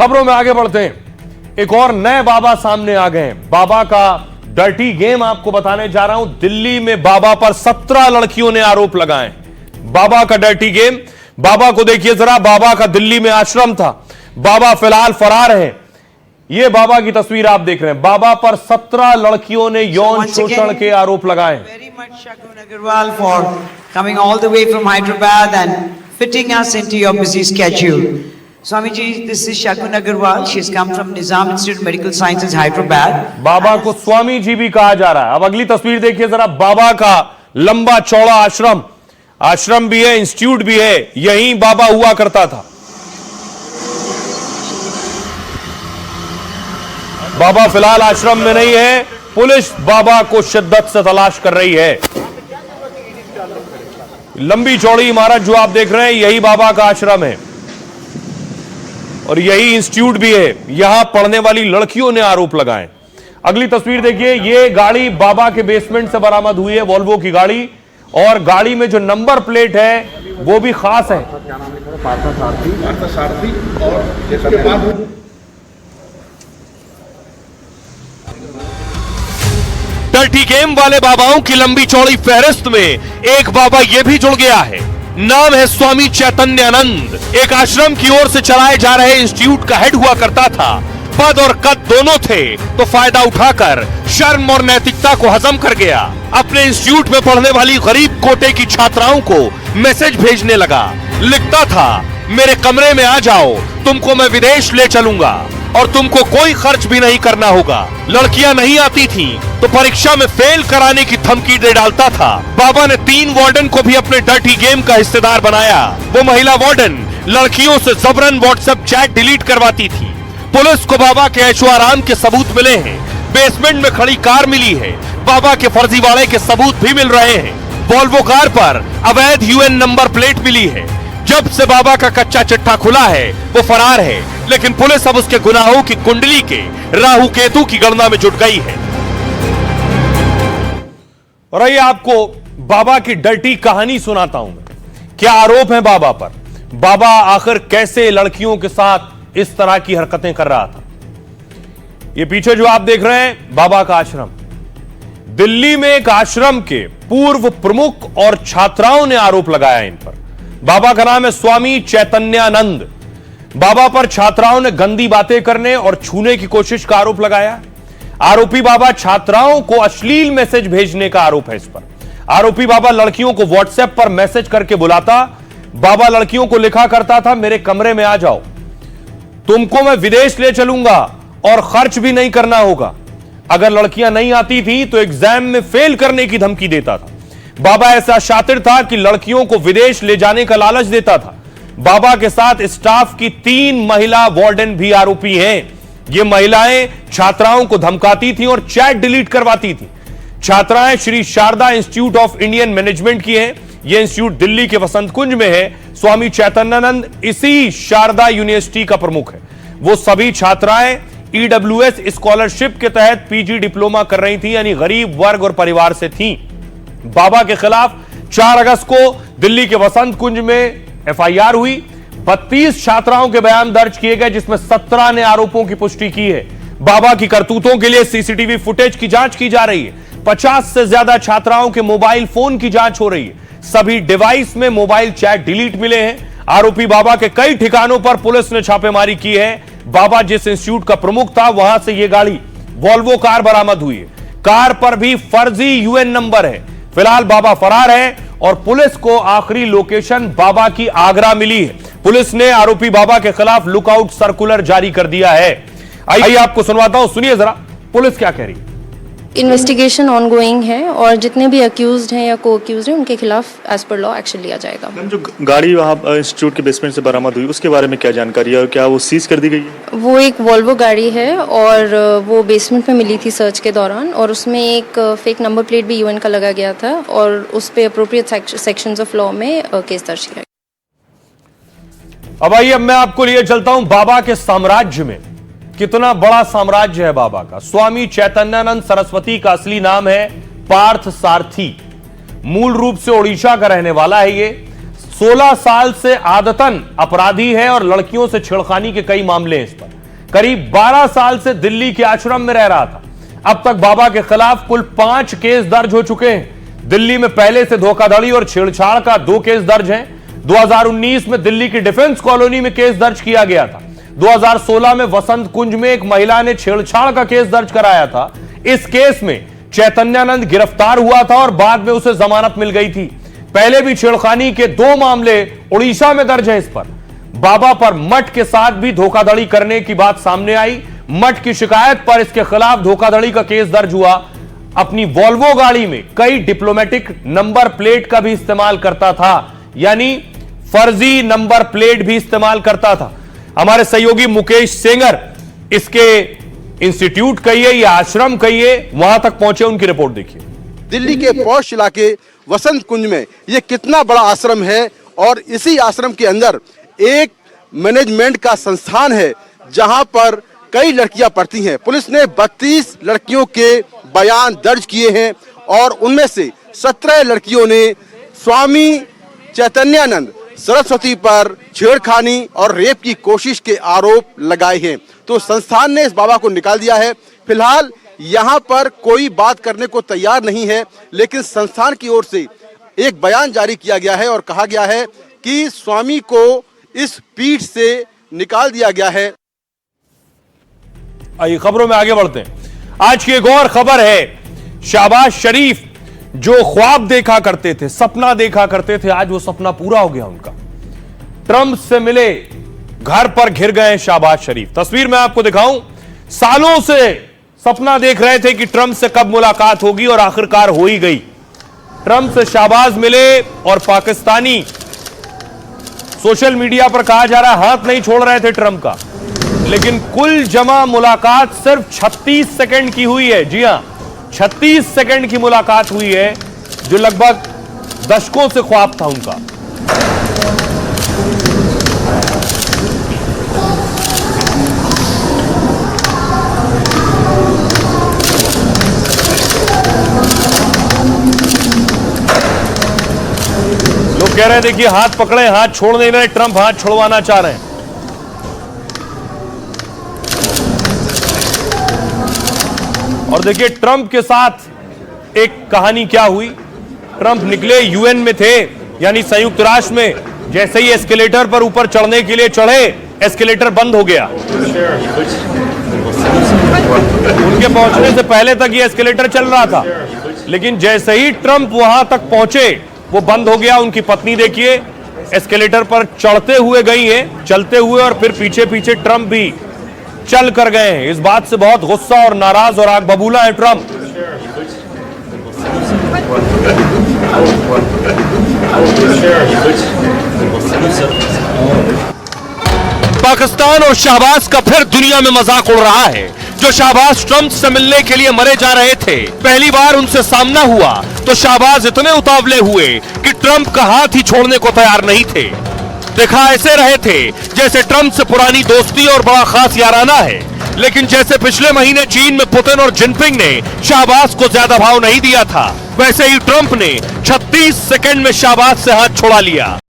खबरों में आगे बढ़ते हैं। एक और नए बाबा सामने आ गए हैं। बाबा का डर्टी गेम आपको बताने जा रहा हूं। दिल्ली में बाबा पर 17 लड़कियों ने आरोप लगाए। बाबा का डर्टी गेम। बाबा को देखिए जरा। बाबा का दिल्ली में आश्रम था। बाबा फिलहाल फरार है। यह बाबा की तस्वीर आप देख रहे हैं। बाबा पर 17 लड़कियों ने यौन शोषण के आरोप लगाए। Very much Shagun Agarwal for coming all the way from Hyderabad and fitting us into your busy schedule. Swamiji, this is Shagun Agarwal. She's come from Nizam Institute of Medical Sciences, Hyderabad. बाबा को स्वामी जी भी कहा जा रहा है। अब अगली तस्वीर देखिए जरा। बाबा का लंबा चौड़ा आश्रम। आश्रम भी है, इंस्टीट्यूट भी है। यहीं बाबा हुआ करता था। बाबा फिलहाल आश्रम में नहीं है। पुलिस बाबा को शिद्दत से तलाश कर रही है। लंबी चौड़ी इमारत जो आप देख रहे हैं, यही बाबा का आश्रम है और यही इंस्टीट्यूट भी है। यहां पढ़ने वाली लड़कियों ने आरोप लगाए। अगली तस्वीर देखिए। यह गाड़ी बाबा के बेसमेंट से बरामद हुई है, वॉल्वो की गाड़ी। और गाड़ी में जो नंबर प्लेट है वो भी खास है। क्या नाम लिखा है? पार्थ सारथी और इसके बाद डर्टी गेम वाले बाबाओं की लंबी चौड़ी फहरिस्त में एक बाबा यह भी जुड़ गया है। नाम है स्वामी चैतन्यानंद। एक आश्रम की ओर से चलाए जा रहे इंस्टीट्यूट का हेड हुआ करता था। पद और कद दोनों थे तो फायदा उठाकर शर्म और नैतिकता को हजम कर गया। अपने इंस्टीट्यूट में पढ़ने वाली गरीब कोटे की छात्राओं को मैसेज भेजने लगा। लिखता था, मेरे कमरे में आ जाओ, तुमको मैं विदेश ले चलूंगा और तुमको कोई खर्च भी नहीं करना होगा। लड़कियां नहीं आती थीं तो परीक्षा में फेल कराने की धमकी दे डालता था। बाबा ने 3 वार्डन को भी अपने डर्टी गेम का हिस्सेदार बनाया। वो महिला वार्डन लड़कियों से जबरन व्हाट्सएप चैट डिलीट करवाती थी। पुलिस को बाबा के ऐशो आराम के सबूत मिले हैं। बेसमेंट में खड़ी कार मिली है। बाबा के फर्जीवाड़े के सबूत भी मिल रहे हैं। वॉल्वो कार पर अवैध यूएन नंबर प्लेट मिली है। जब से बाबा का कच्चा चिट्ठा खुला है वो फरार है, लेकिन पुलिस अब उसके गुनाहों की कुंडली के राहु केतु की गणना में जुट गई है। और आइए आपको बाबा की डर्टी कहानी सुनाता हूं मैं। क्या आरोप है बाबा पर? बाबा आखिर कैसे लड़कियों के साथ इस तरह की हरकतें कर रहा था? ये पीछे जो आप देख रहे हैं बाबा का आश्रम। दिल्ली में एक आश्रम के पूर्व प्रमुख और छात्राओं ने आरोप लगाया इन पर। बाबा का नाम है स्वामी चैतन्यानंद। बाबा पर छात्राओं ने गंदी बातें करने और छूने की कोशिश का आरोप लगाया। आरोपी बाबा छात्राओं को अश्लील मैसेज भेजने का आरोप है इस पर। आरोपी बाबा लड़कियों को व्हाट्सएप पर मैसेज करके बुलाता। बाबा लड़कियों को लिखा करता था, मेरे कमरे में आ जाओ, तुमको मैं विदेश ले चलूंगा और खर्च भी नहीं करना होगा। अगर लड़कियां नहीं आती थी तो एग्जाम में फेल करने की धमकी देता था। बाबा ऐसा शातिर था कि लड़कियों को विदेश ले जाने का लालच देता था। बाबा के साथ स्टाफ की 3 महिला वार्डन भी आरोपी हैं। ये महिलाएं छात्राओं को धमकाती थी और चैट डिलीट करवाती थी। छात्राएं Shri Sharada institute of Indian management की हैं। यह इंस्टीट्यूट दिल्ली के वसंत कुंज में है। स्वामी चैतन्यानंद इसी शारदा यूनिवर्सिटी का प्रमुख है। वो सभी छात्राएं ईडब्ल्यूएस स्कॉलरशिप के तहत पीजी डिप्लोमा कर रही थी, यानी गरीब वर्ग और परिवार से थी। बाबा के खिलाफ 4 अगस्त को दिल्ली के वसंत कुंज में एफआईआर हुई। 32 छात्राओं के बयान दर्ज किए गए, जिसमें 17 ने आरोपों की पुष्टि की है। बाबा की करतूतों के लिए सीसीटीवी फुटेज की जांच की जा रही है। 50 से ज्यादा छात्राओं के मोबाइल फोन की जांच हो रही है। सभी डिवाइस में मोबाइल चैट डिलीट मिले हैं। आरोपी बाबा के कई ठिकानों पर पुलिस ने छापेमारी की है। बाबा जिस इंस्टीट्यूट का प्रमुख था वहां से यह गाड़ी वॉल्वो कार बरामद हुई है। कार पर भी फर्जी यूएन नंबर है। फिलहाल बाबा फरार है और पुलिस को आखिरी लोकेशन बाबा की आगरा मिली है। पुलिस ने आरोपी बाबा के खिलाफ लुकआउट सर्कुलर जारी कर दिया है। आइए आपको सुनवाता हूं, सुनिए जरा पुलिस क्या कह रही है। इन्वेस्टिगेशन ऑनगोइंग है और जितने भी अक्यूज्ड हैं या को अक्यूज्ड हैं उनके खिलाफ एज पर लॉ एक्शन लिया जाएगा। मैम, जो गाड़ी वहाँ इंस्टीट्यूट के बेसमेंट से बरामद हुई उसके बारे में क्या जानकारी है और क्या वो सीज कर दी गई है? वो एक वॉल्वो गाड़ी है और वो बेसमेंट में मिली थी सर्च के दौरान, और उसमें एक फेक नंबर प्लेट भी यूएन का लगा गया था और उस पर अप्रोप्रिएट सेक्शंस ऑफ लॉ में केस दर्ज किया। अब आइए मैं आपको लिए चलता हूं बाबा के साम्राज्य में। कितना बड़ा साम्राज्य है बाबा का। स्वामी चैतन्यानंद सरस्वती का असली नाम है पार्थ सारथी। मूल रूप से ओडिशा का रहने वाला है ये। 16 साल से आदतन अपराधी है और लड़कियों से छेड़खानी के कई मामले हैं इस पर। करीब 12 साल से दिल्ली के आश्रम में रह रहा था। अब तक बाबा के खिलाफ कुल 5 केस दर्ज हो चुके हैं। दिल्ली में पहले से धोखाधड़ी और छेड़छाड़ का 2 केस दर्ज हैं। 2019 में दिल्ली की डिफेंस कॉलोनी में केस दर्ज किया गया था। 2016 में वसंत कुंज में एक महिला ने छेड़छाड़ का केस दर्ज कराया था। इस केस में चैतन्यानंद गिरफ्तार हुआ था और बाद में उसे जमानत मिल गई थी। पहले भी छेड़खानी के 2 मामले उड़ीसा में दर्ज हैं इस पर। बाबा पर मठ के साथ भी धोखाधड़ी करने की बात सामने आई। मठ की शिकायत पर इसके खिलाफ धोखाधड़ी का केस दर्ज हुआ। अपनी वॉल्वो गाड़ी में कई डिप्लोमेटिक नंबर प्लेट का भी इस्तेमाल करता था, यानी फर्जी नंबर प्लेट भी इस्तेमाल करता था। हमारे सहयोगी मुकेश सेंगर इसके इंस्टीट्यूट कहिए या आश्रम कहिए, वहां तक पहुंचे, उनकी रिपोर्ट देखिए। दिल्ली के पौष इलाके वसंत कुंज में ये कितना बड़ा आश्रम है और इसी आश्रम के अंदर एक मैनेजमेंट का संस्थान है जहां पर कई लड़कियां पढ़ती हैं। पुलिस ने 32 लड़कियों के बयान दर्ज किए हैं और उनमें से 17 लड़कियों ने स्वामी चैतन्यानंद सरस्वती पर छेड़खानी और रेप की कोशिश के आरोप लगाए हैं। तो संस्थान ने इस बाबा को निकाल दिया है। फिलहाल यहाँ पर कोई बात करने को तैयार नहीं है, लेकिन संस्थान की ओर से एक बयान जारी किया गया है और कहा गया है कि स्वामी को इस पीठ से निकाल दिया गया है। आइए खबरों में आगे बढ़ते हैं। आज की एक और खबर है, शहबाज शरीफ जो ख्वाब देखा करते थे, सपना देखा करते थे, आज वो सपना पूरा हो गया उनका। ट्रंप से मिले, घर पर घिर गए शहबाज शरीफ। तस्वीर मैं आपको दिखाऊं, सालों से सपना देख रहे थे कि ट्रंप से कब मुलाकात होगी और आखिरकार हो ही गई। ट्रंप से शहबाज मिले और पाकिस्तानी सोशल मीडिया पर कहा जा रहा है हाथ नहीं छोड़ रहे थे ट्रंप का, लेकिन कुल जमा मुलाकात सिर्फ 36 सेकंड की हुई है। जी हां, 36 सेकंड की मुलाकात हुई है, जो लगभग दशकों से ख्वाब था उनका। लोग कह रहे थे कि हाथ पकड़े, हाथ छोड़ नहीं रहे, ट्रंप हाथ छोड़वाना चाह रहे हैं। और देखिए ट्रंप के साथ एक कहानी क्या हुई। ट्रंप निकले, यूएन में थे, यानी संयुक्त राष्ट्र में। जैसे ही एस्केलेटर पर ऊपर चढ़ने के लिए चढ़े, एस्केलेटर बंद हो गया। उनके पहुंचने से पहले तक ये एस्केलेटर चल रहा था, लेकिन जैसे ही ट्रंप वहां तक पहुंचे, वो बंद हो गया। उनकी पत्नी देखिए एस्केलेटर पर चढ़ते हुए गई हैं, चलते हुए, और फिर पीछे पीछे ट्रंप भी चल कर गए हैं। इस बात से बहुत गुस्सा और नाराज और आग बबूला है ट्रंप। पाकिस्तान और शहबाज का फिर दुनिया में मजाक उड़ रहा है। जो शहबाज ट्रंप से मिलने के लिए मरे जा रहे थे, पहली बार उनसे सामना हुआ तो शहबाज इतने उतावले हुए कि ट्रंप का हाथ ही छोड़ने को तैयार नहीं थे। दिखा ऐसे रहे थे जैसे ट्रंप से पुरानी दोस्ती और बड़ा खास याराना है, लेकिन जैसे पिछले महीने चीन में पुतिन और जिनपिंग ने शहबाज को ज्यादा भाव नहीं दिया था, वैसे ही ट्रंप ने 36 सेकंड में शहबाज से हाथ छुड़ा लिया।